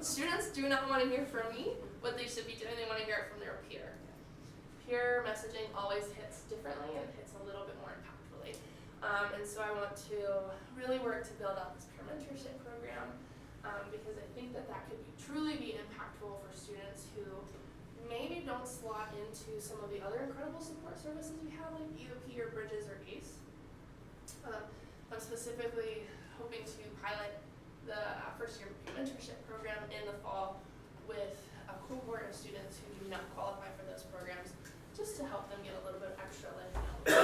Students do not want to hear from me what they should be doing, they want to hear it from their peer. Peer messaging always hits differently and hits a little bit more impactfully. And so I want to really work to build out this peer mentorship program because I think that that could truly be impactful for students who maybe don't slot into some of the other incredible support services we have like EOP or Bridges or ACE. I'm specifically hoping to pilot the first year peer mentorship program in the fall with a cohort of students who do not qualify for those programs, just to help them get a little bit of extra lift. Okay,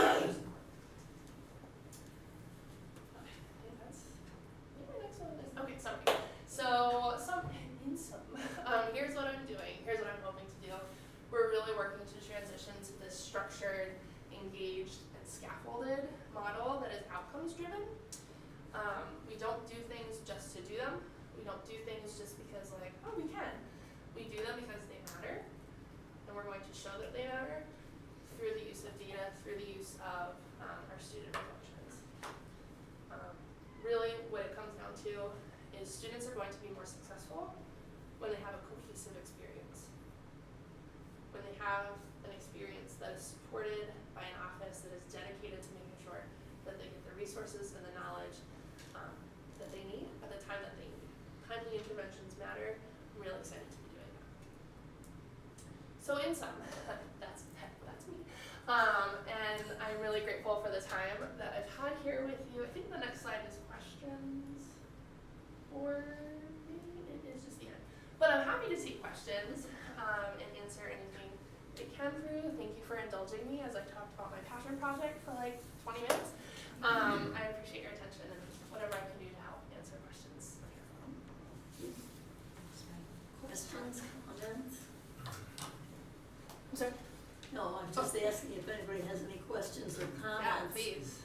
I think that's maybe my next one is okay. Summary. Here's what I'm doing. Here's what I'm hoping to do. We're really working to transition to this structured, engaged, and scaffolded model that is outcomes driven. We don't do things just to do them. We don't do things just because like, oh, we can. We do them because they matter, and we're going to show that they matter through the use of data, through the use of our student reflections. Really, what it comes down to is students are going to be more successful when they have a cohesive experience. When they have an experience that is supported by an office that is dedicated to making sure that they get the resources and the knowledge that they need at the time that they need. Timely interventions matter. I'm really excited to be doing that. So in sum, that's me. And I'm really grateful for the time that I've had here with you. I think the next slide is questions, or maybe it is just the end. But I'm happy to take questions and answer anything that can through. Thank you for indulging me as I talked about my passion project for like 20 minutes. I appreciate your attention and whatever I can do to help answer questions. Questions, comments? I'm sorry? No, I'm just asking if anybody has any questions or comments. Yeah, please.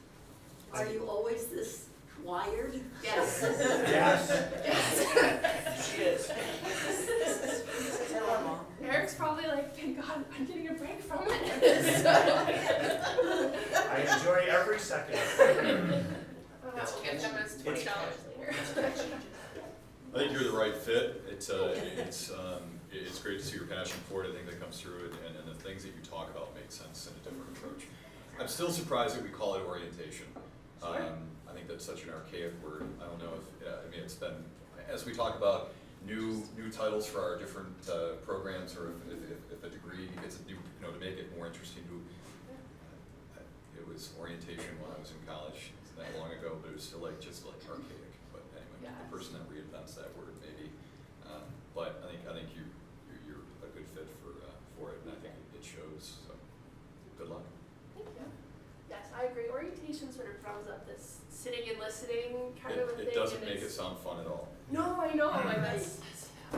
Are you always this wired? Yes. Yes. She is. Eric's probably like, thank God, I'm getting a break from it. So, I enjoy every second. It's $20 later. I think you're the right fit. It's great to see your passion for it. I think that comes through, and the things that you talk about make sense in a different approach. I'm still surprised that we call it orientation. Sure. I think that's such an archaic word. I don't know if, I mean, it's been, as we talk about new titles for our different programs, or if a degree gets a new, to make it more interesting. It was orientation when I was in college. It's not long ago, but it was still just archaic. But anyway, Yes. The person that reinvents that word maybe. But I think you're a good fit for it, and I think it shows. So good luck. Thank you. Yes, I agree. Orientation sort of drums up this sitting and listening kind of a thing. It doesn't make it sound fun at all. No, I know. Like that's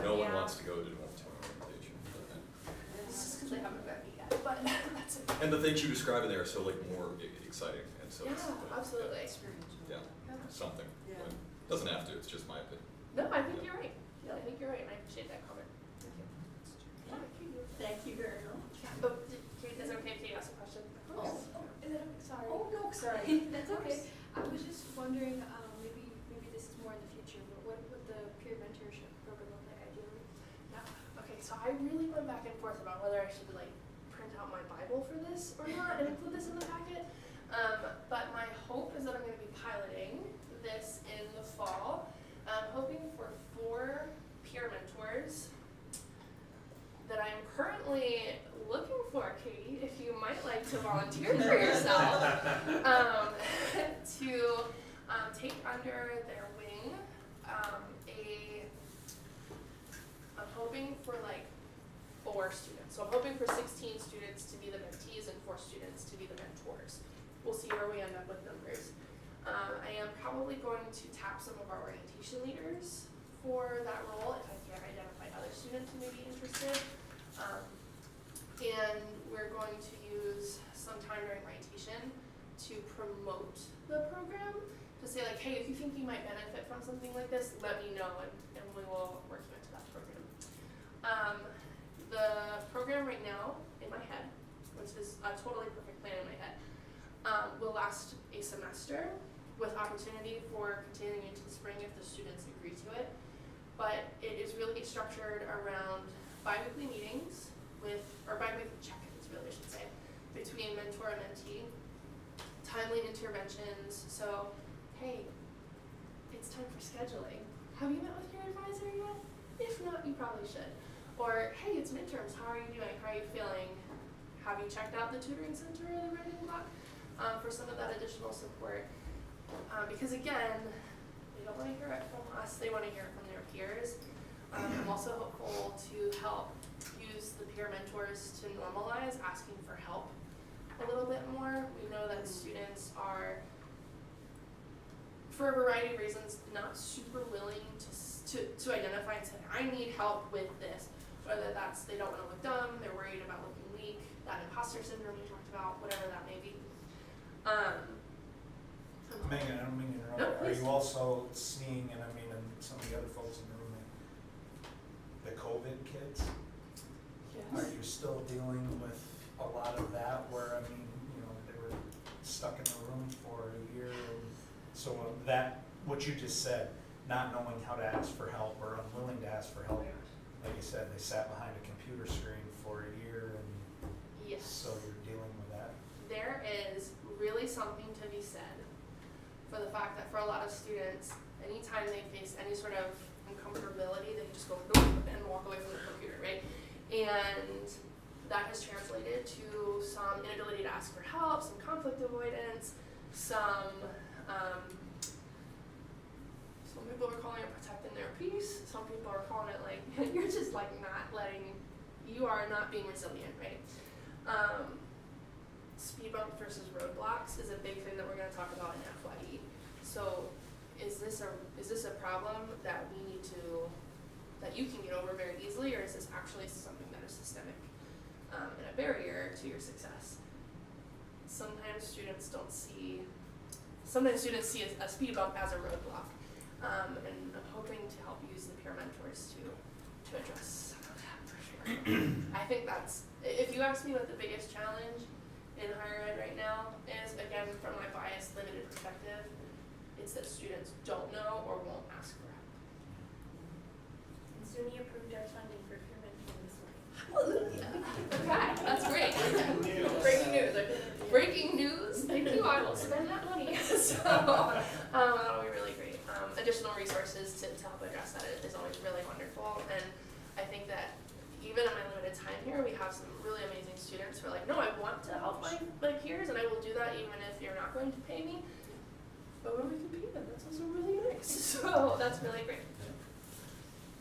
No one yeah. wants to go to orientation. It's just because they haven't met me yet, but that's okay. And the things you describe in there are so more exciting, and so Yeah, it's, absolutely. yeah, something. Yeah. But it doesn't have to. It's just my opinion. No, I think you're right. Yeah, I think you're right, and I appreciate that comment. Thank you. Thank you very much. Oh, Kate, is it okay if Kate asks a question? Oh. Is it okay? Sorry. Oh, no, sorry. That's okay. I was just wondering, maybe this is more in the future, but what would the peer mentorship program look like ideally? Yeah. Okay, so I really went back and forth about whether I should like print out my Bible for this or not and include this in the packet. But my hope is that I'm going to be piloting this in the fall. I'm hoping for 4 peer mentors that I'm currently looking for, Katie, if you might like to volunteer for yourself, to take under their wing I'm hoping for like 4 students. So I'm hoping for 16 students to be the mentees and 4 students to be the mentors. We'll see where we end up with numbers. I am probably going to tap some of our orientation leaders for that role if I can't identify other students who may be interested. And we're going to use some time during orientation to promote the program, to say like, hey, if you think you might benefit from something like this, let me know, and we will work you into that program. The program right now, in my head, which is a totally perfect plan in my head, will last a semester with opportunity for continuing into the spring if the students agree to it. but it is really structured around bi-weekly meetings or bi-weekly check-ins, really, I should say, between mentor and mentee, timely interventions. So, hey, it's time for scheduling. Have you met with your advisor yet? If not, you probably should. Or, hey, it's midterms. How are you doing? How are you feeling? Have you checked out the tutoring center or the writing block for some of that additional support? Because again, they don't want to hear it from us. They want to hear it from their peers. I'm also hopeful to help use the peer mentors to normalize asking for help a little bit more. We know that students are, for a variety of reasons, not super willing to identify and say, I need help with this. Whether that's they don't want to look dumb, they're worried about looking weak, that imposter syndrome we talked about, whatever that may be. Megan, I don't mean to interrupt. No, Are please. you also seeing, and I mean, and some of the other folks in the room, the COVID kids? Are you still dealing with a lot of that where, I mean, you know, they were stuck in a room for a year and so that, what you just said, not knowing how to ask for help or unwilling to ask for help, like you said, they sat behind a computer screen for a year and Yes. so you're dealing with that. There is really something to be said for the fact that for a lot of students, anytime they face any sort of uncomfortability, they just go and walk away from the computer, right? And that has translated to some inability to ask for help, some conflict avoidance, some people are calling it protecting their peace, some people are calling it like, you're just like you are not being resilient, right? Speed bumps versus roadblocks is a big thing that we're going to talk about in FYE. So is this a problem that that you can get over very easily, or is this actually something that is systemic and a barrier to your success? Sometimes students see a speed bump as a roadblock, and I'm hoping to help use the peer mentors to address some of that for sure. I think if you ask me what the biggest challenge in higher ed right now is, again, from my biased, limited perspective, it's that students don't know or won't ask for help. And SUNY approved our funding for peer mentoring this morning. Okay, that's great. Breaking news. Breaking news. Thank you. I will spend that money. So that'll be really great. Additional resources to help address that is always really wonderful. And I think that even in my limited time here, we have some really amazing students who are like, no, I want to help my peers, and I will do that even if you're not going to pay me. But when we can pay them, that's also really nice. So that's really great.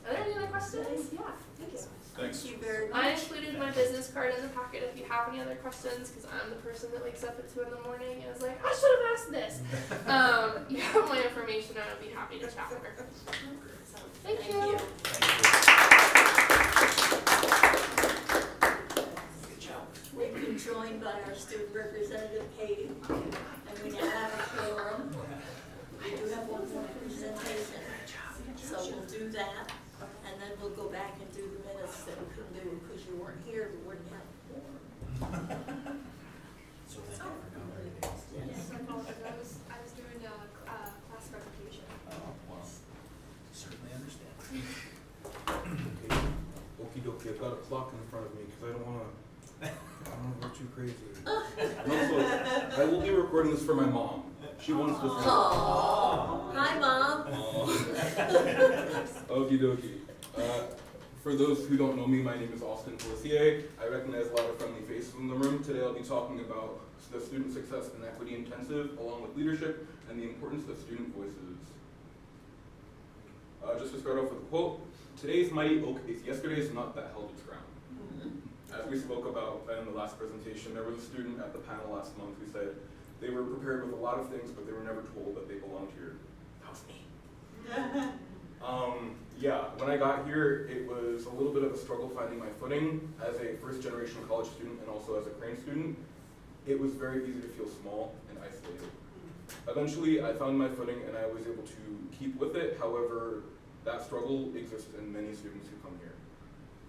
Are there any other questions? Yeah. Thank you. Thanks. Thank you very much. I included my business card in the packet if you have any other questions, because I'm the person that wakes up at 2 a.m. and is like, I should have asked this. You have my information, and I'd be happy to chat more. So, thank you. We've been joined by our student representative, Katie, and we now have a quorum. We do have one more presentation, so we'll do that, and then we'll go back and do the minutes that we couldn't do because you weren't here, we wouldn't have a quorum. So thank you for coming. Yes, I apologize. I was doing a class presentation. Oh, well, certainly understand. Okay. Okie dokie, I've got a clock in front of me because I don't want to go too crazy. And also, I will be recording this for my mom. She wants this. Aww. Hi, Mom. Okie dokie. For those who don't know me, my name is Austin Pellissier. I recognize a lot of friendly faces in the room. Today I'll be talking about the Student Success and Equity Intensive, along with leadership and the importance of student voices. Just to start off with a quote, today's mighty oak is yesterday's nut that held its ground. As we spoke about in the last presentation, there was a student at the panel last month who said they were prepared with a lot of things, but they were never told that they belonged here. That was me. Yeah, when I got here, it was a little bit of a struggle finding my footing as a first-generation college student and also as a Crane student. It was very easy to feel small and isolated. Eventually, I found my footing and I was able to keep with it. However, that struggle exists in many students who come here.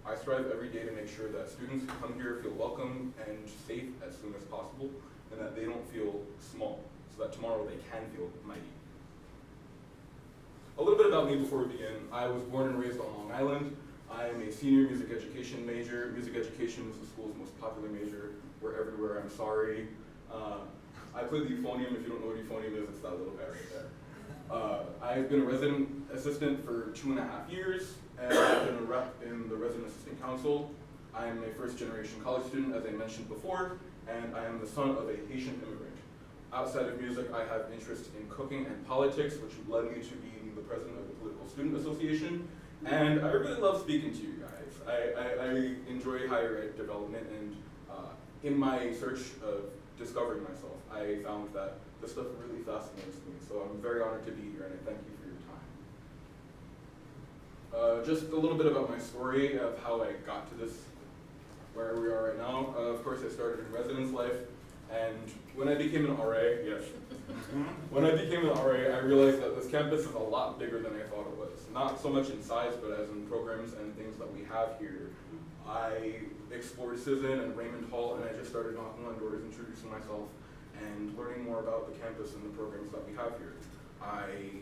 I strive every day to make sure that students who come here feel welcome and safe as soon as possible, and that they don't feel small, so that tomorrow they can feel mighty. A little bit about me before we begin. I was born and raised on Long Island. I am a senior music education major. Music education is the school's most popular major. We're everywhere, I'm sorry. I play the euphonium. If you don't know what euphonium is, it's that little guy right there. I've been a resident assistant for 2.5 years, and I've been a rep in the resident assistant council. I am a first generation college student, as I mentioned before, and I am the son of a Haitian immigrant. Outside of music, I have interest in cooking and politics, which led me to being the president of the Political Student Association. And I really love speaking to you guys. I enjoy higher ed development, and in my search of discovering myself, I found that this stuff really fascinates me. So I'm very honored to be here, and I thank you for your time. Just a little bit about my story of how I got to this, where we are right now. Of course, I started in residence life, and when I became an RA, yes. When I became an RA, I realized that this campus is a lot bigger than I thought it was. Not so much in size, but as in programs and things that we have here. I explored Sisson and Raymond Hall, and I just started knocking on doors, introducing myself, and learning more about the campus and the programs that we have here. I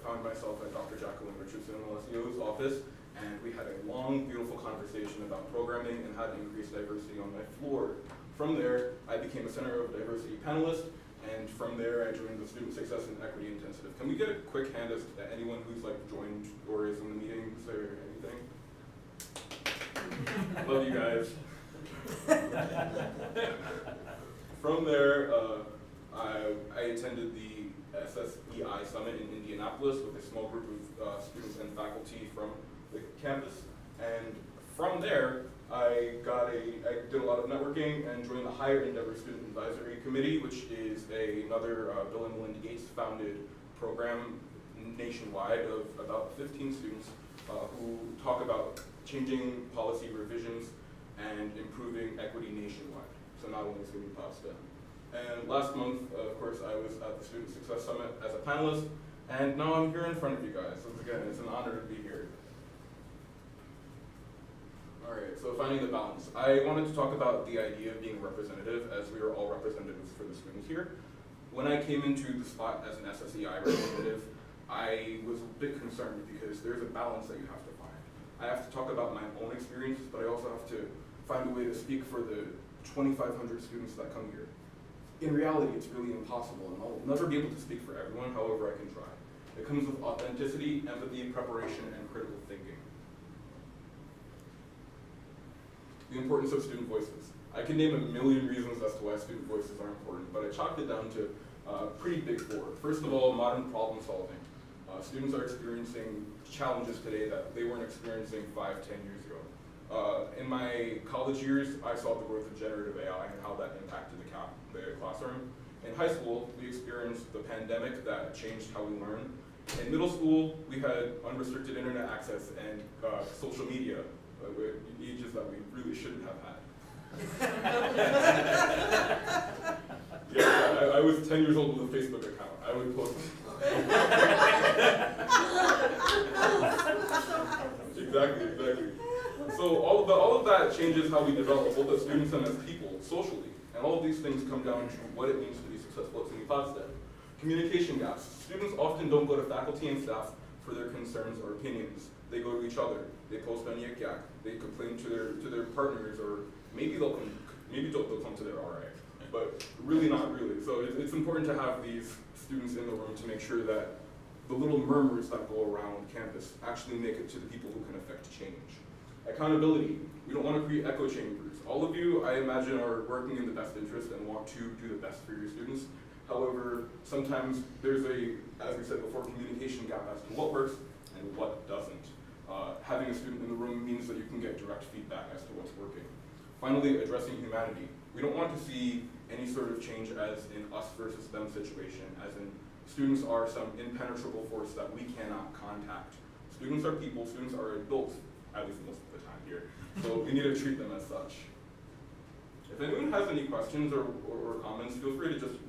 found myself at Dr. Jacqueline Richardson Alessio's office, and we had a long, beautiful conversation about programming and how to increase diversity on my floor. From there, I became a Center of Diversity panelist, and from there, I joined the Student Success and Equity Intensive. Can we get a quick hand as to anyone who's joined or is in the meetings or anything? Love you guys. From there, I attended the SSEI Summit in Indianapolis with a small group of students and faculty from the campus. And from there, I did a lot of networking and joined the Higher Endeavor Student Advisory Committee, which is another Bill and Melinda Gates founded program nationwide of about 15 students who talk about changing policy revisions and improving equity nationwide. So not only student FAFSA. And last month, of course, I was at the Student Success Summit as a panelist, and now I'm here in front of you guys. So again, it's an honor to be here. All right, so finding the balance. I wanted to talk about the idea of being representative, as we are all representatives for the students here. When I came into the spot as an SSEI representative, I was a bit concerned because there's a balance that you have to find. I have to talk about my own experiences, but I also have to find a way to speak for the 2,500 students that come here. In reality, it's really impossible, and I'll never be able to speak for everyone, however I can try. It comes with authenticity, empathy, preparation, and critical thinking. The importance of student voices. I can name a million reasons as to why student voices are important, but I chalked it down to pretty big four. First of all, modern problem solving. Students are experiencing challenges today that they weren't experiencing 5, 10 years ago. In my college years, I saw the growth of generative AI and how that impacted the classroom. In high school, we experienced the pandemic that changed how we learn. In middle school, we had unrestricted internet access and social media, ages that we really shouldn't have had. Yeah, I was 10 years old with a Facebook account. I would post. Exactly. So all of that changes how we develop, both as students and as people, socially. And all of these things come down to what it means to be successful at SUNY FAFSA. Communication gaps. Students often don't go to faculty and staff for their concerns or opinions. They go to each other. They post on Yik Yak. They complain to their partners, or maybe they'll come to their RA, but really not really. So it's important to have these students in the room to make sure that the little murmurs that go around campus actually make it to the people who can affect change. Accountability. We don't want to create echo chambers. All of you, I imagine, are working in the best interest and want to do the best for your students. However, sometimes there's as we said before, communication gap as to what works and what doesn't. Having a student in the room means that you can get direct feedback as to what's working. Finally, addressing humanity. We don't want to see any sort of change as in us versus them situation, as in students are some impenetrable force that we cannot contact. Students are people, students are adults, at least most of the time here. So we need to treat them as such. If anyone has any questions or comments, feel free to just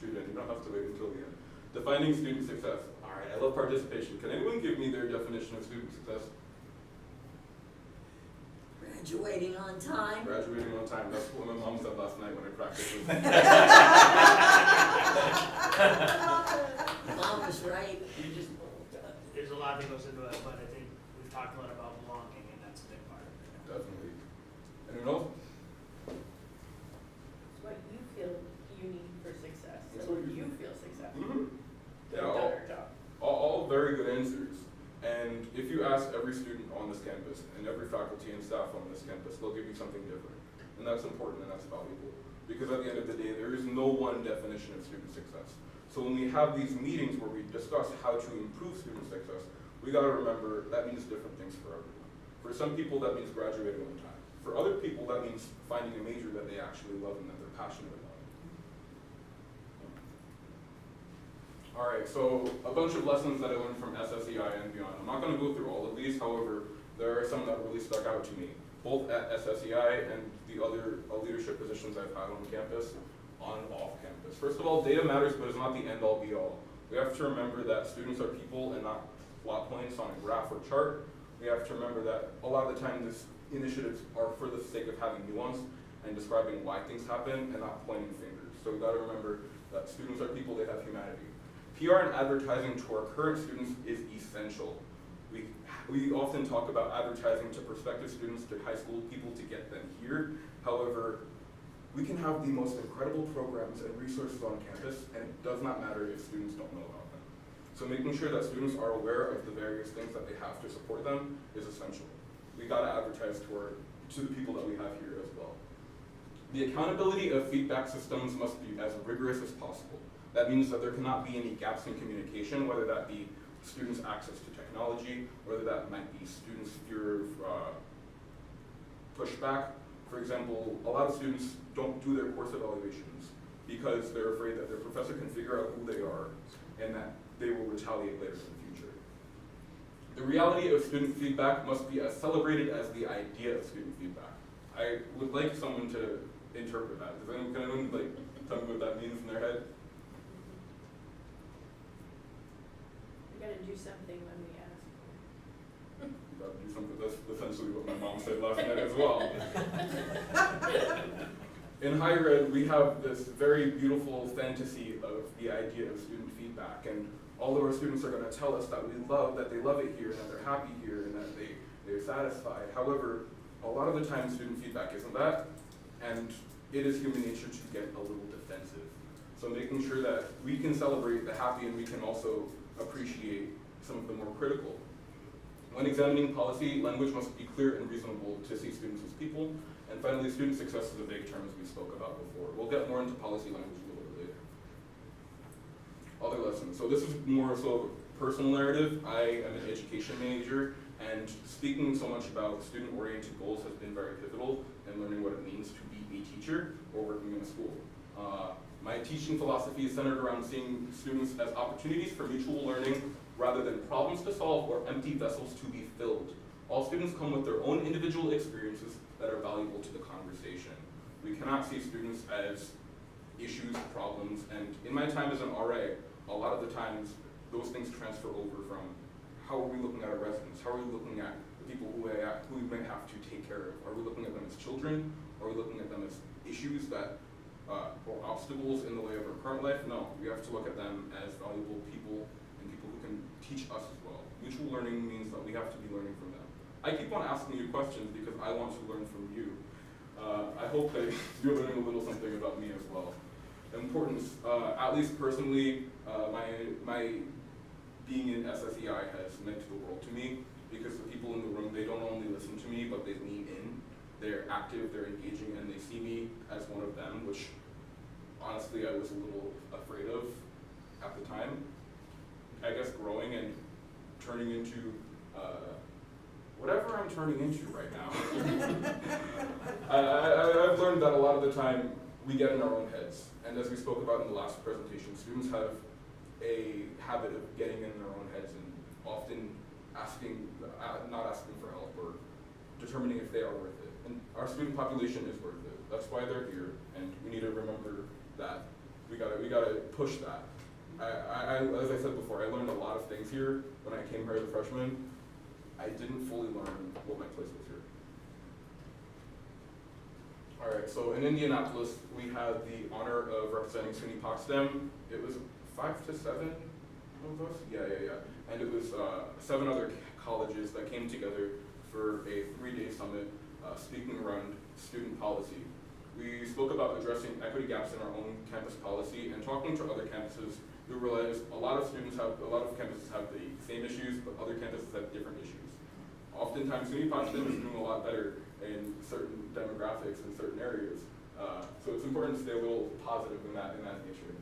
shoot in. You don't have to wait until the end. Defining student success. All right, I love participation. Can anyone give me their definition of student success? Graduating on time. Graduating on time. That's what my mom said last night when I practiced with Mom was right. goes into it, but I think we've talked a lot about belonging, and that's a big part of it. Definitely. Anyone else? It's what you feel you need for success, It's so what you- you feel successful. Yeah, We've done our job. all very good answers. And if you ask every student on this campus and every faculty and staff on this campus, they'll give you something different. And that's important and that's valuable. Because at the end of the day, there is no one definition of student success. So when we have these meetings where we discuss how to improve student success, we gotta remember that means different things for everyone. For some people, that means graduating on time. For other people, that means finding a major that they actually love and that they're passionate about. All right, so a bunch of lessons that I learned from SSEI and beyond. I'm not gonna go through all of these, however, there are some that really stuck out to me, both at SSEI and the other leadership positions I've had on campus, on and off campus. First of all, data matters, but it's not the end all be all. We have to remember that students are people and not plot points on a graph or chart. We have to remember that a lot of the time these initiatives are for the sake of having nuance and describing why things happen and not pointing fingers. So we gotta remember that students are people, they have humanity. PR and advertising to our current students is essential. We often talk about advertising to prospective students, to high school people to get them here. However, we can have the most incredible programs and resources on campus, and it does not matter if students don't know about them. So making sure that students are aware of the various things that they have to support them is essential. We gotta advertise to the people that we have here as well. The accountability of feedback systems must be as rigorous as possible. That means that there cannot be any gaps in communication, whether that be students' access to technology, whether that might be students' fear of pushback. For example, a lot of students don't do their course evaluations because they're afraid that their professor can figure out who they are and that they will retaliate later in the future. The reality of student feedback must be as celebrated as the idea of student feedback. I would like someone to interpret that. Can anyone tell me what that means in their head? We gotta do something when we ask. You gotta do something. That's essentially what my mom said last night as well. In higher ed, we have this very beautiful fantasy of the idea of student feedback, and all of our students are gonna tell us that they love it here, and that they're happy here, and that they're satisfied. However, a lot of the time student feedback isn't that, and it is human nature to get a little defensive. So making sure that we can celebrate the happy and we can also appreciate some of the more critical. When examining policy, language must be clear and reasonable to see students as people. And finally, student success is a big term as we spoke about before. We'll get more into policy language a little bit later. Other lessons. So this is more so a personal narrative. I am an education major, and speaking so much about student-oriented goals has been very pivotal in learning what it means to be a teacher or working in a school. My teaching philosophy is centered around seeing students as opportunities for mutual learning rather than problems to solve or empty vessels to be filled. All students come with their own individual experiences that are valuable to the conversation. We cannot see students as issues, problems, and in my time as an RA, a lot of the times those things transfer over from how are we looking at our residents, how are we looking at the people who we may have to take care of. Are we looking at them as children? Are we looking at them as issues that or obstacles in the way of our current life? No, we have to look at them as valuable people and people who can teach us as well. Mutual learning means that we have to be learning from them. I keep on asking you questions because I want to learn from you. I hope that you're learning a little something about me as well. Importance, at least personally, my being in SSEI has meant the world to me because the people in the room, they don't only listen to me, but they lean in. They're active, they're engaging, and they see me as one of them, which honestly I was a little afraid of at the time. I guess growing and turning into whatever I'm turning into right now. I've learned that a lot of the time we get in our own heads, and as we spoke about in the last presentation, students have a habit of getting in their own heads and often not asking for help or determining if they are worth it. And our student population is worth it. That's why they're here, and we need to remember that. We gotta push that. As I said before, I learned a lot of things here when I came here as a freshman. I didn't fully learn what my place was here. All right, so in Indianapolis, we had the honor of representing SUNY Potsdam. It was 5-7 of us? Yeah. And it was 7 other colleges that came together for a 3-day summit speaking around student policy. We spoke about addressing equity gaps in our own campus policy and talking to other campuses. We realized a lot of campuses have the same issues, but other campuses have different issues. Oftentimes, SUNY Potsdam is doing a lot better in certain demographics in certain areas. So it's important to stay a little positive in that nature.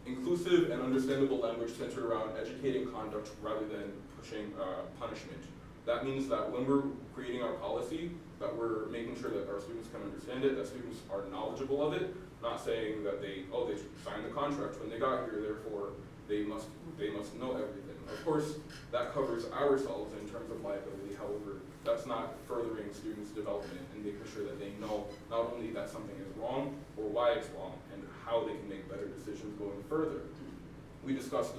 Inclusive and understandable language centered around educating conduct rather than pushing punishment. That means that when we're creating our policy, that we're making sure that our students can understand it, that students are knowledgeable of it, not saying that they signed the contract when they got here, therefore they must know everything. Of course, that covers ourselves in terms of liability. However, that's not furthering students' development and making sure that they know not only that something is wrong or why it's wrong and how they can make better decisions going further. We discussed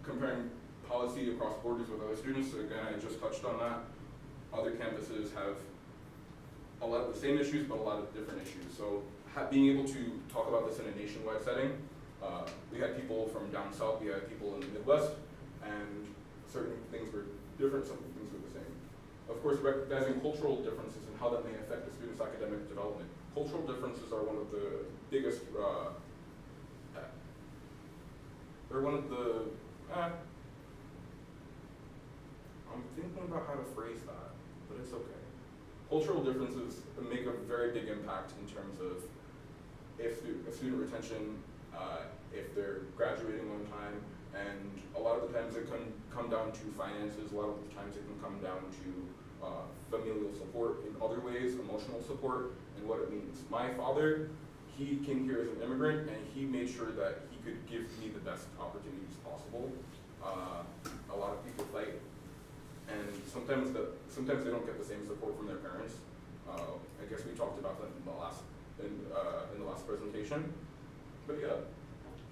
comparing policy across borders with other students. So again, I just touched on that. Other campuses have a lot of the same issues, but a lot of different issues. So being able to talk about this in a nationwide setting, we had people from down south, we had people in the Midwest, and certain things were different, some things were the same. Of course, recognizing cultural differences and how that may affect the student's academic development. Cultural differences are one of the biggest, they're one of the, I'm thinking about how to phrase that, but it's okay. Cultural differences make a very big impact in terms of if student retention, if they're graduating on time, and a lot of the times it can come down to finances, a lot of the times it can come down to familial support in other ways, emotional support, and what it means. My father, he came here as an immigrant, and he made sure that he could give me the best opportunities possible. A lot of people fight, and sometimes they don't get the same support from their parents. I guess we talked about that in the last presentation. But yeah,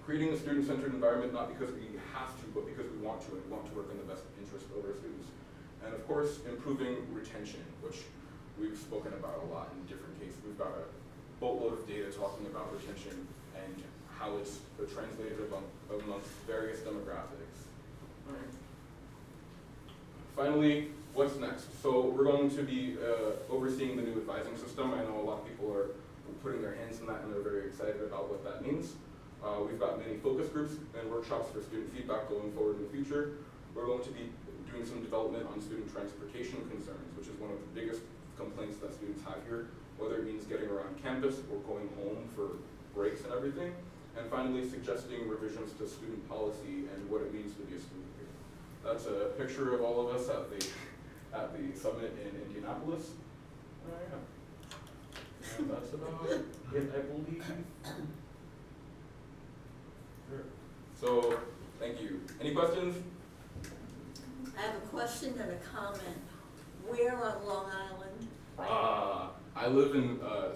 creating a student-centered environment, not because we have to, but because we want to, and we want to work in the best interest of our students. And of course, improving retention, which we've spoken about a lot in different cases. We've got a boatload of data talking about retention and how it's translated amongst various demographics. All right. Finally, what's next? So we're going to be overseeing the new advising system. I know a lot of people are putting their hands in that and they're very excited about what that means. We've got many focus groups and workshops for student feedback going forward in the future. We're going to be doing some development on student transportation concerns, which is one of the biggest complaints that students have here, whether it means getting around campus or going home for breaks and everything. And finally, suggesting revisions to student policy and what it means to be a student here. That's a picture of all of us at the summit in Indianapolis. And that's about it, I believe. Sure. So, thank you. Any questions? I have a question and a comment. Where on Long Island? I live in a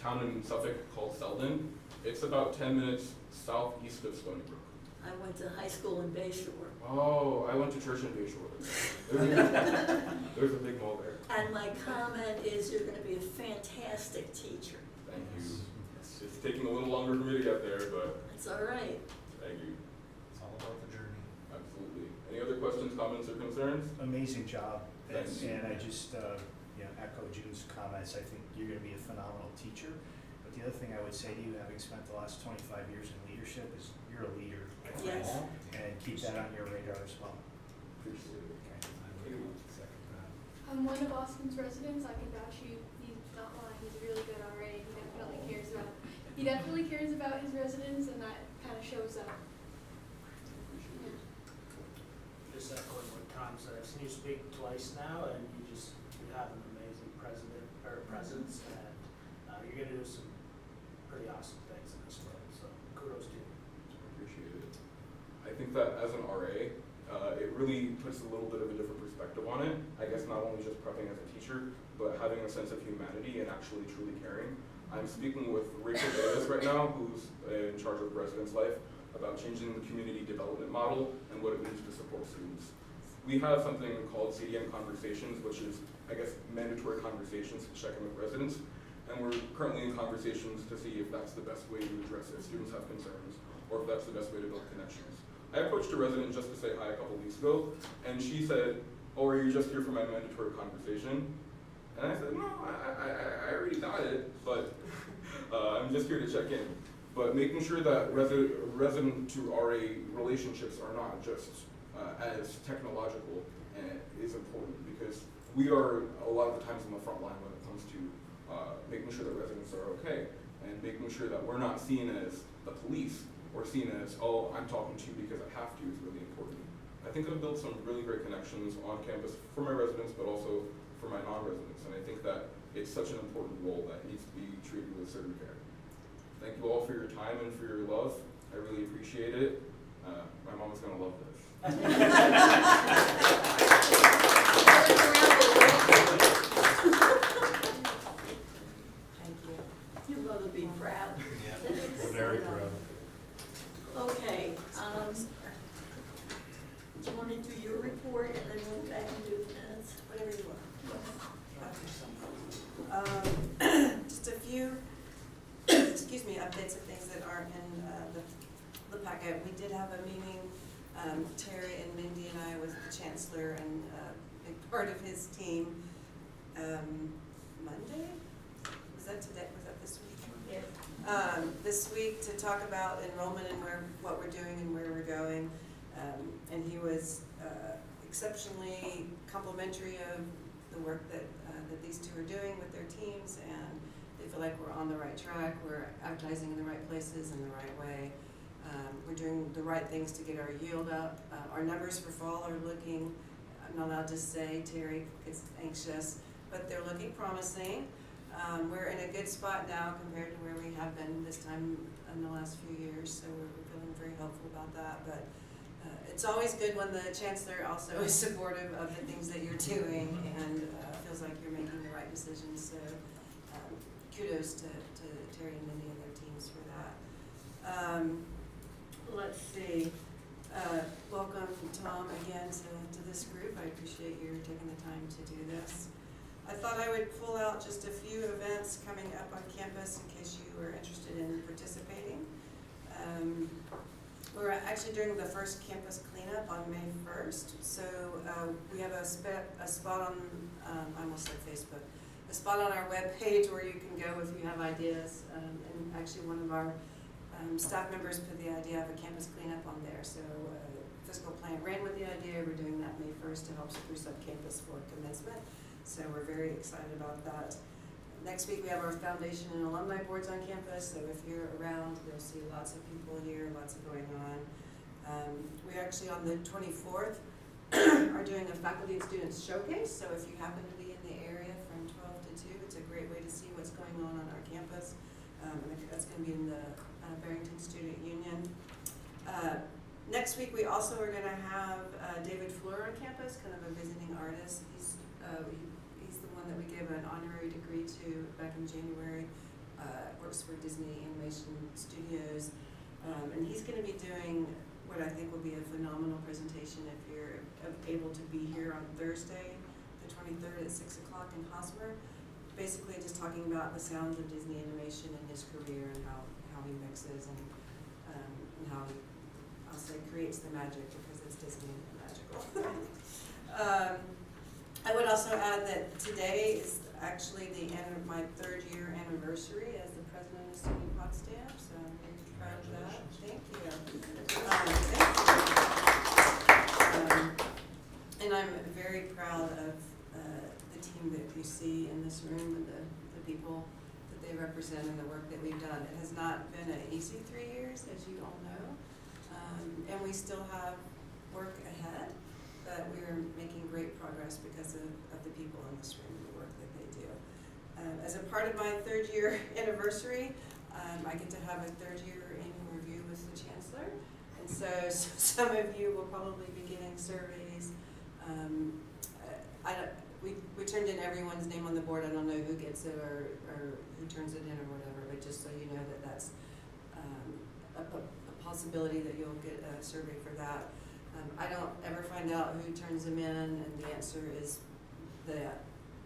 town in Suffolk called Selden. It's about 10 minutes southeast of Stony Brook. I went to high school in Bay Shore. Oh, I went to church in Bay Shore. There's a big mall there. And my comment is you're gonna be a fantastic teacher. Thank you. It's taking a little longer for me to get there, but It's all right. thank you. It's all about the journey. Absolutely. Any other questions, comments, or concerns? Amazing job, and, Thanks. and I just, echo June's comments. I think you're gonna be a phenomenal teacher. But the other thing I would say to you, having spent the last 25 years in leadership, is you're a leader. Yes. And keep that on your radar as well. Appreciate it. I'm one of Austin's residents. I can vouch he's not lying. He's a really good RA. He definitely cares about his residents, and that kind of shows up. Appreciate it. Just echoing what Tom said, I've seen you speak twice now, and you have an amazing presence, and you're gonna do some pretty awesome things in this world, so kudos to you. Appreciate it. I think that as an RA, it really puts a little bit of a different perspective on it. I guess not only just prepping as a teacher, but having a sense of humanity and actually truly caring. I'm speaking with Rachel Davis right now, who's in charge of Residence Life, about changing the community development model and what it means to support students. We have something called CDM Conversations, which is, I guess, mandatory conversations to check in with residents. And we're currently in conversations to see if that's the best way to address if students have concerns, or if that's the best way to build connections. I approached a resident just to say hi a couple weeks ago, and she said, "Oh, are you just here for my mandatory conversation?" And I said, "No, I already got it, but I'm just here to check in." But making sure that resident to RA relationships are not just as technological is important, because we are a lot of the times on the front line when it comes to making sure that residents are okay, and making sure that we're not seen as the police or seen as, "Oh, I'm talking to you because I have to," is really important. I think it'll build some really great connections on campus for my residents, but also for my non-residents, and I think that it's such an important role that needs to be treated with certain care. Thank you all for your time and for your love. I really appreciate it. My mom is gonna love this. Thank you. Your mother be proud. Yeah, we're very proud. Okay, do you want to do your report and then we'll go back and do the minutes? Whatever you want. Just a few, excuse me, updates of things that aren't in the packet. We did have a meeting, Terry and Mindy and I with the chancellor and a big part of his team, Monday? Was that today? Was that this week? Yes. This week to talk about enrollment and what we're doing and where we're going. And he was exceptionally complimentary of the work that these two are doing with their teams, and they feel like we're on the right track, we're advertising in the right places in the right way. We're doing the right things to get our yield up. Our numbers for fall are looking, I'm not allowed to say, Terry gets anxious, but they're looking promising. We're in a good spot now compared to where we have been this time in the last few years, so we're feeling very hopeful about that. But it's always good when the chancellor also is supportive of the things that you're doing and feels like you're making the right decisions. So kudos to Terry and Mindy and their teams for that. Let's see. Welcome, Tom, again to this group. I appreciate your taking the time to do this. I thought I would pull out just a few events coming up on campus in case you were interested in participating. We're actually doing the first campus cleanup on May 1st. So we have a spot on, I almost said Facebook, a spot on our webpage where you can go if you have ideas. And actually one of our staff members put the idea of a campus cleanup on there. So fiscal plant ran with the idea. We're doing that May 1st to help spruce up campus for commencement. So we're very excited about that. Next week we have our foundation and alumni boards on campus, so if you're around, you'll see lots of people here, lots of going on. We actually on the 24th are doing a faculty and students showcase, so if you happen to be in the area from 12 to 2, it's a great way to see what's going on our campus. And that's going to be in the Barrington Student Union. Next week we also are going to have David Fleur on campus, kind of a visiting artist. He's the one that we gave an honorary degree to back in January, works for Disney Animation Studios, and he's going to be doing what I think will be a phenomenal presentation if you're able to be here on Thursday, the 23rd at 6 o'clock in Hosmer. Basically just talking about the sounds of Disney animation in his career and how he mixes and how he, I'll say, creates the magic, because it's Disney and magical. I would also add that today is actually my 3rd year anniversary as the president of SUNY Potsdam, so I'm very proud of that. Thank you. And I'm very proud of the team that you see in this room and the people that they represent and the work that we've done. It has not been an easy 3 years, as you all know, and we still have work ahead. But we're making great progress because of the people in this room and the work that they do. As a part of my 3rd year anniversary, I get to have a 3rd year annual review with the chancellor. And so some of you will probably be getting surveys. We turned in everyone's name on the board. I don't know who gets it or who turns it in or whatever, but just so you know that that's a possibility that you'll get a survey for that. I don't ever find out who turns them in, and the answer is the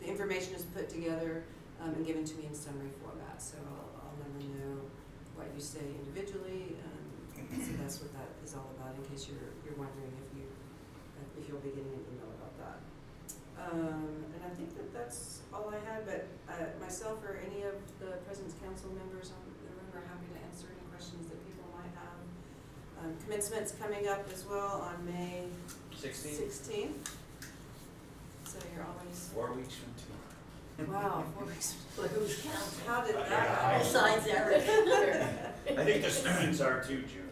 information is put together and given to me in summary format. So I'll never know what you say individually. So that's what that is all about, in case you're wondering if you'll be getting an email about that. And I think that's all I had, but myself or any of the President's Council members in the room are happy to answer any questions that people might have. Commencement's coming up as well on May 16th. So you're always, 4 weeks from tomorrow. wow, 4 weeks. But who's counting? How did that Yeah, happen? Besides Eric. I think the students are too, June.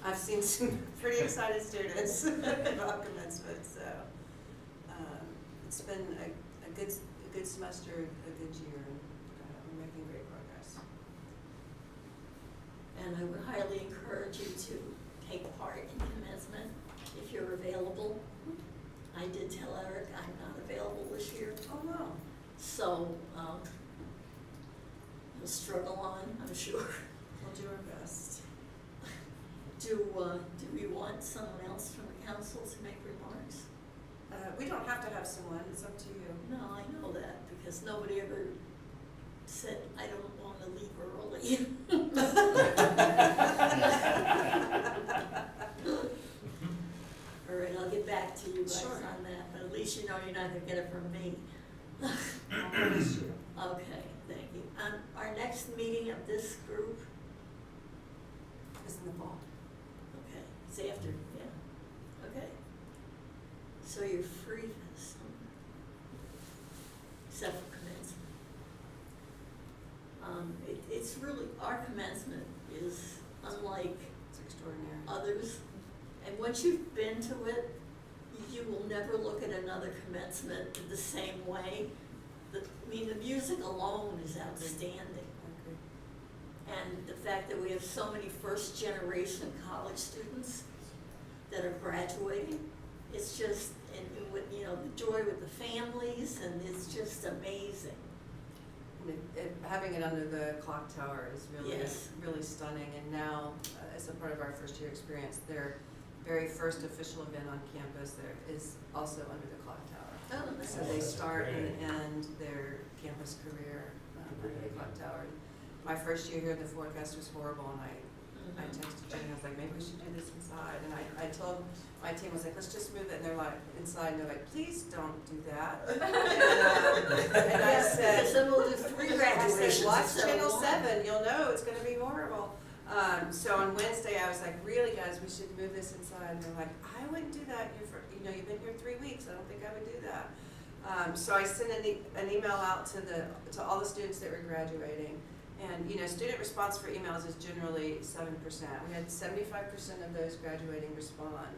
I've seen some pretty excited students about commencement, so it's been a good semester, a good year, and we're making great progress. And I would highly encourage you to take part in commencement if you're available. I did tell Eric I'm not available this year, Oh, wow. so we'll struggle on, I'm sure. We'll do our best. Do we want someone else from the council to make remarks? We don't have to have someone, it's up to you. No, I know that, because nobody ever said, I don't want to leave early. All right, I'll get back to you guys Sure. on that, but at least you know you're not gonna get it from me. I'll promise you. Okay, thank you. Our next meeting of this group, It's in the fall. okay, it's after, yeah, okay. So you're free this summer, except for commencement. It's really, our commencement is unlike It's extraordinary. others, and once you've been to it, you will never look at another commencement the same way. I mean, the music alone is outstanding. I agree. And the fact that we have so many first-generation college students that are graduating, it's just, and with, you know, the joy with the families, and it's just amazing. And having it under the clock tower is really, Yes. really stunning. And now, as a part of our first year experience, their very first official event on campus there is also under the clock tower. Oh, that's So they that's start and great. end their campus career under the clock tower. My first year here, the forecast was horrible, and I texted Jenny, I was like, maybe we should do this inside. And I told my team, I was like, let's just move it. And they're like, inside, and they're like, please don't do that. And I said, So we'll do 3 I said, graduations watch instead of Channel 1. 7, you'll know it's gonna be horrible. So on Wednesday, I was like, really guys, we should move this inside. And they're like, I wouldn't do that, you've been here 3 weeks, I don't think I would do that. So I sent an email out to all the students that were graduating. And, student response for emails is generally 7%. We had 75% of those graduating respond.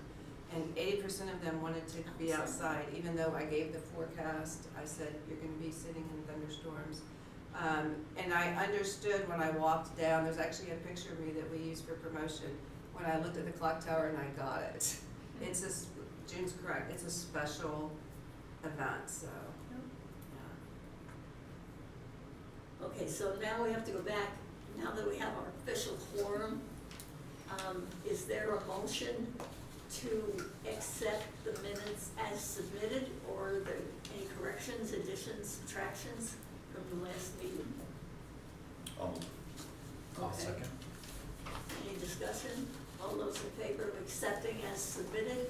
And 80% of them wanted to be outside, even though I gave the forecast. I said, you're gonna be sitting in thunderstorms. And I understood when I walked down, there's actually a picture of me that we use for promotion, when I looked at the clock tower and I got it. June's correct, it's a special event, so, yeah. Okay, so now we have to go back, now that we have our official quorum, is there a motion to accept the minutes as submitted, or are there any corrections, additions, subtractions from the last meeting? Um, I'll Okay. second. Any discussion? All those in favor of accepting as submitted?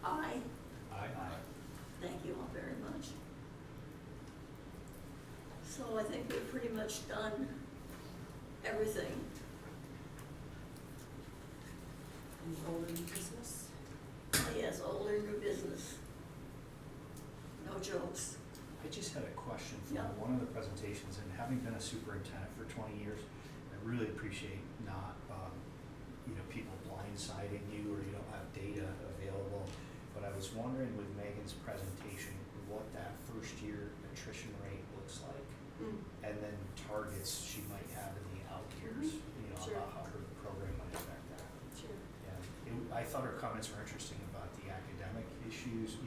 Aye. Aye. Thank you all very much. So I think we've pretty much done everything. Any older new business? Yes, old or new business. No jokes. I just had a question from Yeah. one of the presentations, and having been a superintendent for 20 years, I really appreciate not, people blindsiding you or you don't have data available. But I was wondering with Megan's presentation, what that first year attrition rate looks like, and then targets she might have in the out years, Sure. about how her program might affect that. Sure. I thought her comments were interesting about the academic issues,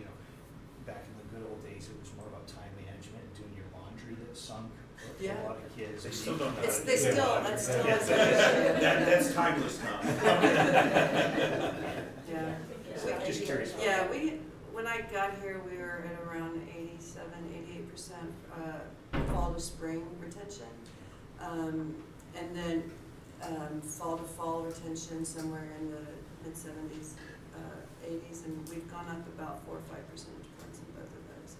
back in the good old days, it was more about time management and doing your laundry that sunk for Yeah. a lot of kids. They still don't know how It's, to they do their still, laundry. that's still. That's timeless now. Yeah. So just curious. Yeah, when I got here, we were at around 88% fall to spring retention. And then fall to fall retention somewhere in the mid-70s, 80s, and we've gone up about 4 or 5 percentage points in both of those.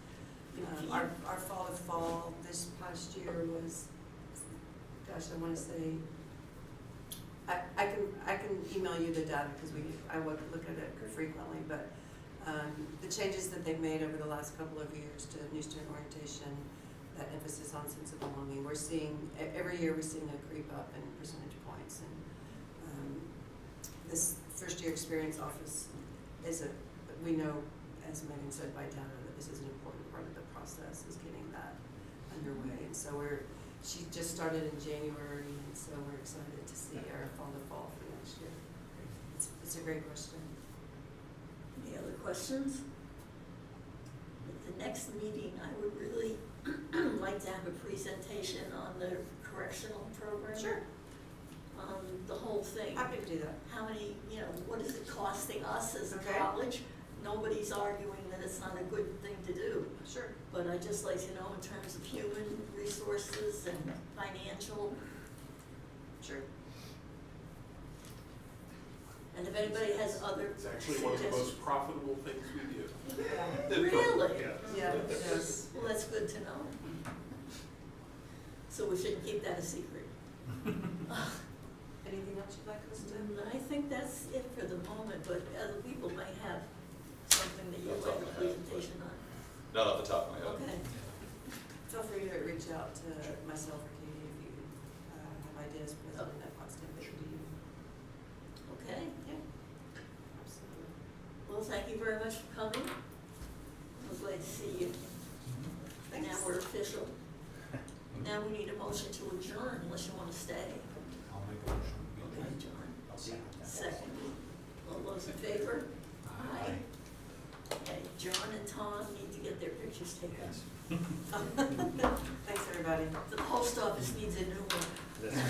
Our fall to fall this past year was, gosh, I wanna say, I can email you the data, because I would look at it frequently, but the changes that they've made over the last couple of years to new student orientation, that emphasis on sense of belonging, we're seeing, every year we're seeing a creep up in percentage points, and this first year experience office is we know, as Megan said by data, that this is an important part of the process, is getting that underway, and so she just started in January, and so we're excited to see our fall to fall for next year. It's a great question. Any other questions? At the next meeting, I would really like to have a presentation on the correctional program. Sure. The whole thing. Happy to do that. How many, what is it costing us as a Okay. college? Nobody's arguing that it's not a good thing to do, Sure. but I just like to know in terms of human resources and financial. Sure. And if anybody has other It's actually one of the most profitable things we do. Really? Yeah, it does. Well, that's good to know. So we shouldn't keep that a secret. Anything else you'd like us to? I think that's it for the moment, but other people may have something that you'd like a presentation on. Not off the top of my head. Okay. Feel free to reach out to myself or Katie if you have ideas, President at Potsdam, that you do. Okay. Yeah. Absolutely. Well, thank you very much for coming. I'm glad to see you. Thanks. Now we're official. Now we need a motion to adjourn unless you want to stay. I'll make a motion. Okay, John. I'll second that. Second. All those in favor? Aye. Okay, John and Tom need to get their pictures taken. Yes. Thanks, everybody. The post office needs a new one. That's right.